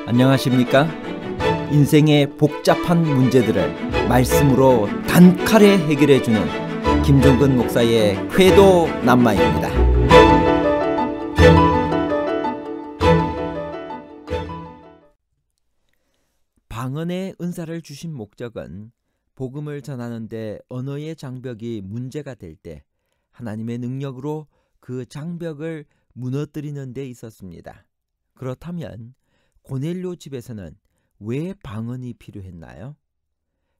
안녕하십니까? 인생의 복잡한 문제들을 말씀으로 단칼에 해결해주는 김종근 목사의 쾌도 남마입니다. 방언의 은사를 주신 목적은 복음을 전하는 데 언어의 장벽이 문제가 될 때 하나님의 능력으로 그 장벽을 무너뜨리는 데 있었습니다. 그렇다면 고넬료 집에서는 왜 방언이 필요했나요?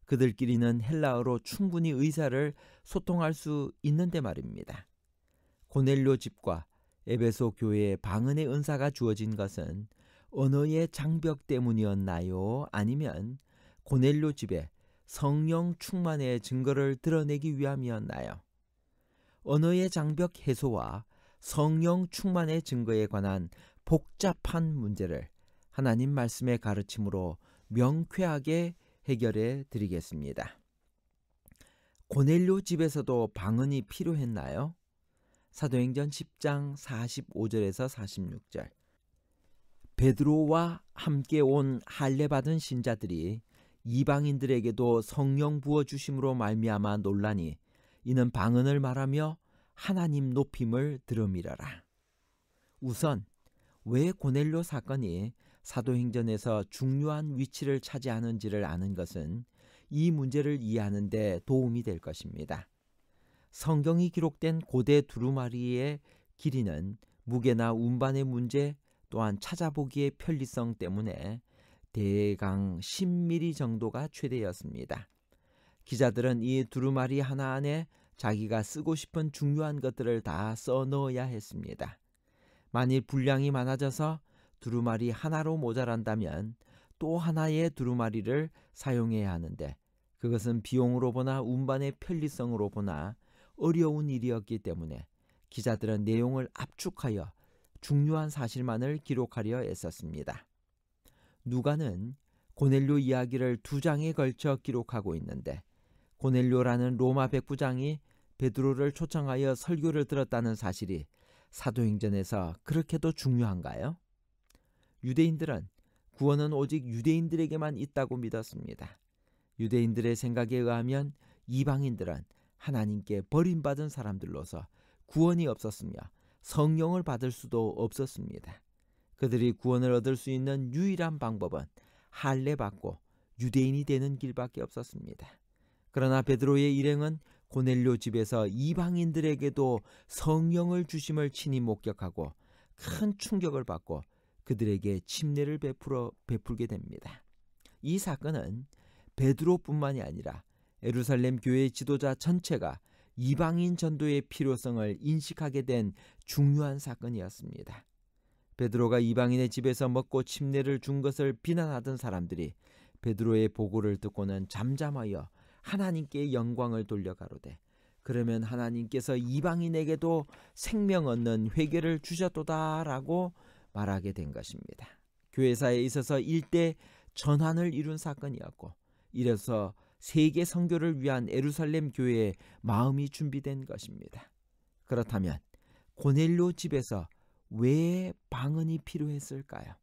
그들끼리는 헬라어로 충분히 의사를 소통할 수 있는데 말입니다. 고넬료 집과 에베소 교회에 방언의 은사가 주어진 것은 언어의 장벽 때문이었나요? 아니면 고넬료 집에 성령 충만의 증거를 드러내기 위함이었나요? 언어의 장벽 해소와 성령 충만의 증거에 관한 복잡한 문제를 하나님 말씀의 가르침으로 명쾌하게 해결해 드리겠습니다. 고넬료 집에서도 방언이 필요했나요? 사도행전 10장 45절에서 46절. 베드로와 함께 온 할례 받은 신자들이 이방인들에게도 성령 부어 주심으로 말미암아 놀라니 이는 방언을 말하며 하나님 높임을 들음이러라. 우선 왜 고넬료 사건이 사도행전에서 중요한 위치를 차지하는지를 아는 것은 이 문제를 이해하는 데 도움이 될 것입니다. 성경이 기록된 고대 두루마리의 길이는 무게나 운반의 문제 또한 찾아보기의 편리성 때문에 대강 10mm 정도가 최대였습니다. 기자들은 이 두루마리 하나 안에 자기가 쓰고 싶은 중요한 것들을 다 써넣어야 했습니다. 만일 분량이 많아져서 두루마리 하나로 모자란다면 또 하나의 두루마리를 사용해야 하는데 그것은 비용으로 보나 운반의 편리성으로 보나 어려운 일이었기 때문에 기자들은 내용을 압축하여 중요한 사실만을 기록하려 애썼습니다. 누가는 고넬료 이야기를 2장에 걸쳐 기록하고 있는데 고넬료라는 로마 백부장이 베드로를 초청하여 설교를 들었다는 사실이 사도행전에서 그렇게도 중요한가요? 유대인들은 구원은 오직 유대인들에게만 있다고 믿었습니다. 유대인들의 생각에 의하면 이방인들은 하나님께 버림받은 사람들로서 구원이 없었으며 성령을 받을 수도 없었습니다. 그들이 구원을 얻을 수 있는 유일한 방법은 할례 받고 유대인이 되는 길밖에 없었습니다. 그러나 베드로의 일행은 고넬료 집에서 이방인들에게도 성령을 주심을 친히 목격하고 큰 충격을 받고 그들에게 침례를 베풀게 됩니다. 이 사건은 베드로뿐만이 아니라 예루살렘 교회 지도자 전체가 이방인 전도의 필요성을 인식하게 된 중요한 사건이었습니다. 베드로가 이방인의 집에서 먹고 침례를 준 것을 비난하던 사람들이 베드로의 보고를 듣고는 잠잠하여 하나님께 영광을 돌려 가로되 그러면 하나님께서 이방인에게도 생명 얻는 회개를 주셨도다라고 말하게 된 것입니다. 교회사에 있어서 일대 전환을 이룬 사건이었고 이래서 세계 선교를 위한 예루살렘 교회의 마음이 준비된 것입니다. 그렇다면 고넬료 집에서 왜 방언이 필요했을까요?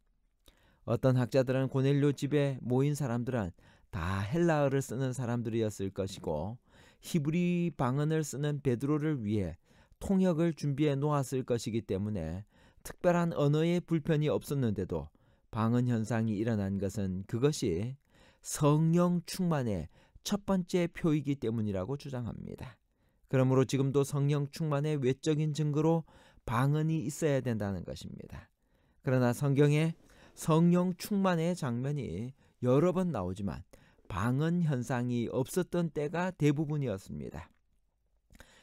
어떤 학자들은 고넬료 집에 모인 사람들은 다 헬라어를 쓰는 사람들이었을 것이고 히브리 방언을 쓰는 베드로를 위해 통역을 준비해 놓았을 것이기 때문에 특별한 언어의 불편이 없었는데도 방언 현상이 일어난 것은 그것이 성령 충만의 첫 번째 표이기 때문이라고 주장합니다. 그러므로 지금도 성령 충만의 외적인 증거로 방언이 있어야 된다는 것입니다. 그러나 성경에 성령 충만의 장면이 여러 번 나오지만 방언 현상이 없었던 때가 대부분이었습니다.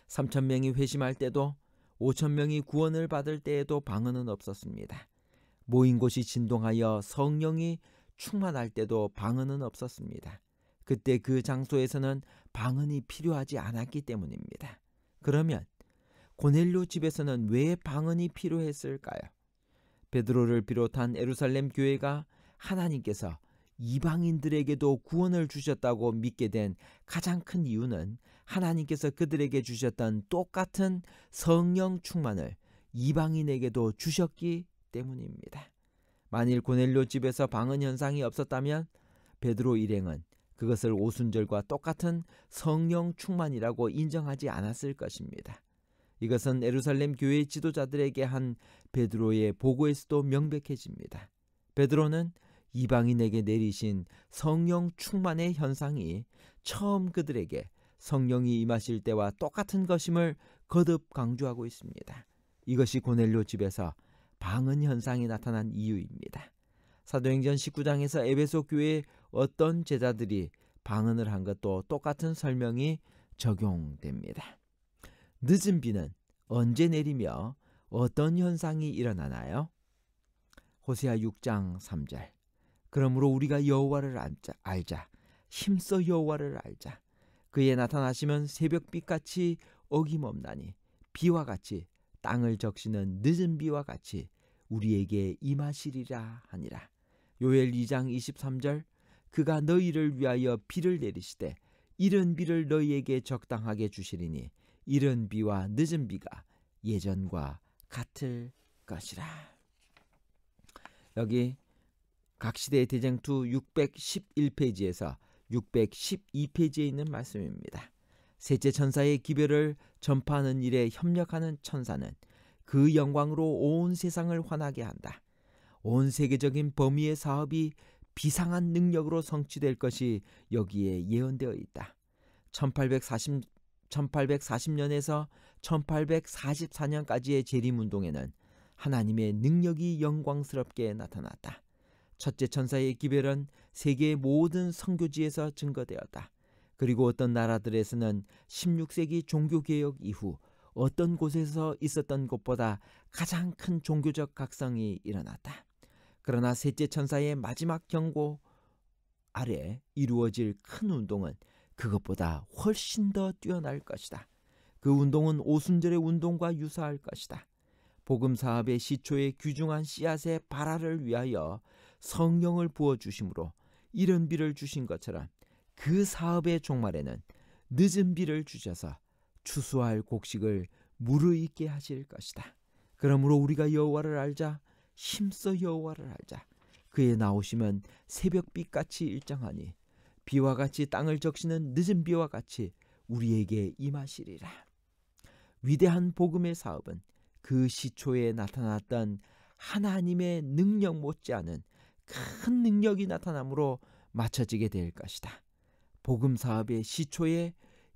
3,000명이 회심할 때도 5,000명이 구원을 받을 때에도 방언은 없었습니다. 모인 곳이 진동하여 성령이 충만할 때도 방언은 없었습니다. 그때 그 장소에서는 방언이 필요하지 않았기 때문입니다. 그러면 고넬료 집에서는 왜 방언이 필요했을까요? 베드로를 비롯한 예루살렘 교회가 하나님께서 이방인들에게도 구원을 주셨다고 믿게 된 가장 큰 이유는 하나님께서 그들에게 주셨던 똑같은 성령 충만을 이방인에게도 주셨기 때문입니다. 만일 고넬료 집에서 방언 현상이 없었다면 베드로 일행은 그것을 오순절과 똑같은 성령 충만이라고 인정하지 않았을 것입니다. 이것은 예루살렘 교회 지도자들에게 한 베드로의 보고에서도 명백해집니다. 베드로는 이방인에게 내리신 성령 충만의 현상이 처음 그들에게 성령이 임하실 때와 똑같은 것임을 거듭 강조하고 있습니다. 이것이 고넬료 집에서 방언 현상이 나타난 이유입니다. 사도행전 19장에서 에베소 교회의 어떤 제자들이 방언을 한 것도 똑같은 설명이 적용됩니다. 늦은 비는 언제 내리며 어떤 현상이 일어나나요? 호세아 6장 3절. 그러므로 우리가 여호와를 알자. 힘써 여호와를 알자. 그의 나타나시면 새벽빛같이 어김없나니 비와 같이 땅을 적시는 늦은 비와 같이 우리에게 임하시리라 하니라. 요엘 2장 23절. 그가 너희를 위하여 비를 내리시되 이른 비를 너희에게 적당하게 주시리니 이른 비와 늦은 비가 예전과 같을 것이라. 여기 각시대의 대쟁투 611페이지에서 612페이지에 있는 말씀입니다. 셋째 천사의 기별을 전파하는 일에 협력하는 천사는 그 영광으로 온 세상을 환하게 한다. 온 세계적인 범위의 사업이 비상한 능력으로 성취될 것이 여기에 예언되어 있다. 1840년에서 1844년까지의 재림운동에는 하나님의 능력이 영광스럽게 나타났다. 첫째 천사의 기별은 세계의 모든 선교지에서 증거되었다. 그리고 어떤 나라들에서는 16세기 종교개혁 이후 어떤 곳에서 있었던 것보다 가장 큰 종교적 각성이 일어났다. 그러나 셋째 천사의 마지막 경고 아래 이루어질 큰 운동은 그것보다 훨씬 더 뛰어날 것이다. 그 운동은 오순절의 운동과 유사할 것이다. 복음 사업의 시초의 귀중한 씨앗의 발화를 위하여 성령을 부어주심으로 이른 비를 주신 것처럼 그 사업의 종말에는 늦은 비를 주셔서 추수할 곡식을 무르익게 하실 것이다. 그러므로 우리가 여호와를 알자. 힘써 여호와를 알자. 그의 나오시면 새벽빛같이 일정하니 비와 같이 땅을 적시는 늦은 비와 같이 우리에게 임하시리라. 위대한 복음의 사업은 그 시초에 나타났던 하나님의 능력 못지않은 큰 능력이 나타남으로 마쳐지게 될 것이다. 복음 사업의 시초에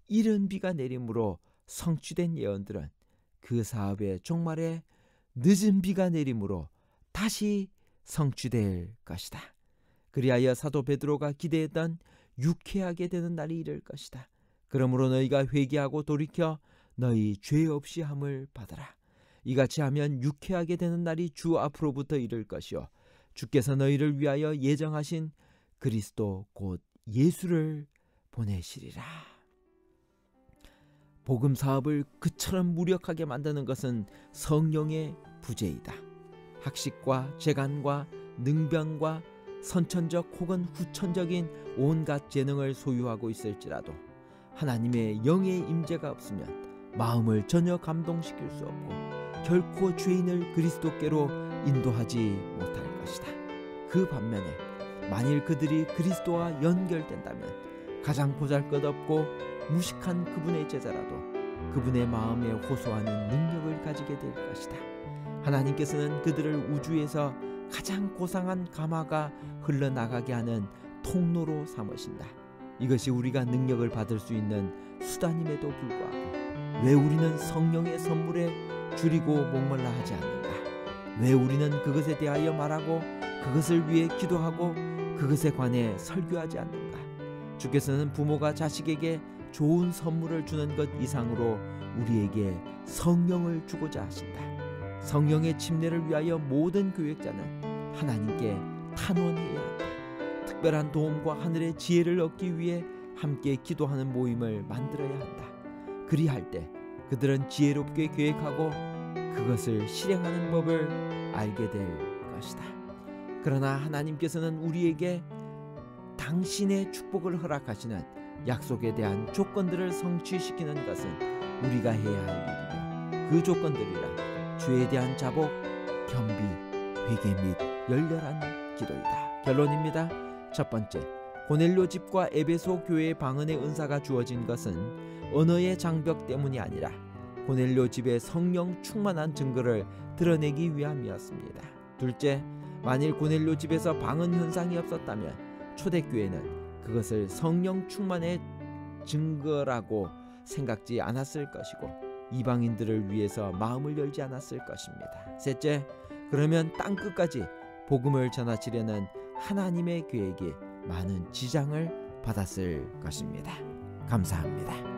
이른 비가 내림으로 성취된 예언들은 그 사업의 종말에 늦은 비가 내림으로 다시 성취될 것이다. 그리하여 사도 베드로가 기대했던 유쾌하게 되는 날이 이를 것이다. 그러므로 너희가 회개하고 돌이켜 너희 죄 없이 함을 받아라. 이같이 하면 유쾌하게 되는 날이 주 앞으로부터 이를 것이요 주께서 너희를 위하여 예정하신 그리스도 곧 예수를 보내시리라. 복음 사업을 그처럼 무력하게 만드는 것은 성령의 부재이다. 학식과 재간과 능변과 선천적 혹은 후천적인 온갖 재능을 소유하고 있을지라도 하나님의 영의 임재가 없으면 마음을 전혀 감동시킬 수 없고 결코 죄인을 그리스도께로 인도하지 못할 것이다. 그 반면에 만일 그들이 그리스도와 연결된다면 가장 보잘것없고 무식한 그분의 제자라도 그분의 마음에 호소하는 능력을 가지게 될 것이다. 하나님께서는 그들을 우주에서 가장 고상한 감화가 흘러나가게 하는 통로로 삼으신다. 이것이 우리가 능력을 받을 수 있는 수단임에도 불구하고 왜 우리는 성령의 선물에 줄이고 목말라 하지 않는가? 왜 우리는 그것에 대하여 말하고 그것을 위해 기도하고 그것에 관해 설교하지 않는가? 주께서는 부모가 자식에게 좋은 선물을 주는 것 이상으로 우리에게 성령을 주고자 하신다. 성령의 침례를 위하여 모든 교역자는 하나님께 탄원해야 한다. 특별한 도움과 하늘의 지혜를 얻기 위해 함께 기도하는 모임을 만들어야 한다. 그리할 때 그들은 지혜롭게 계획하고 그것을 실행하는 법을 알게 될 것이다. 그러나 하나님께서는 우리에게 당신의 축복을 허락하시는 약속에 대한 조건들을 성취시키는 것은 우리가 해야 할 일이며 그 조건들이라 죄에 대한 자복, 겸비, 회개 및 열렬한 기도이다. 결론입니다. 첫 번째, 고넬료 집과 에베소 교회의 방언의 은사가 주어진 것은 언어의 장벽 때문이 아니라 고넬료 집의 성령 충만한 증거를 드러내기 위함이었습니다. 둘째, 만일 고넬료 집에서 방언 현상이 없었다면 초대교회는 그것을 성령 충만의 증거라고 생각지 않았을 것이고 이방인들을 위해서 마음을 열지 않았을 것입니다. 셋째, 그러면 땅끝까지 복음을 전하시려는 하나님의 계획이 많은 지장을 받았을 것입니다. 감사합니다.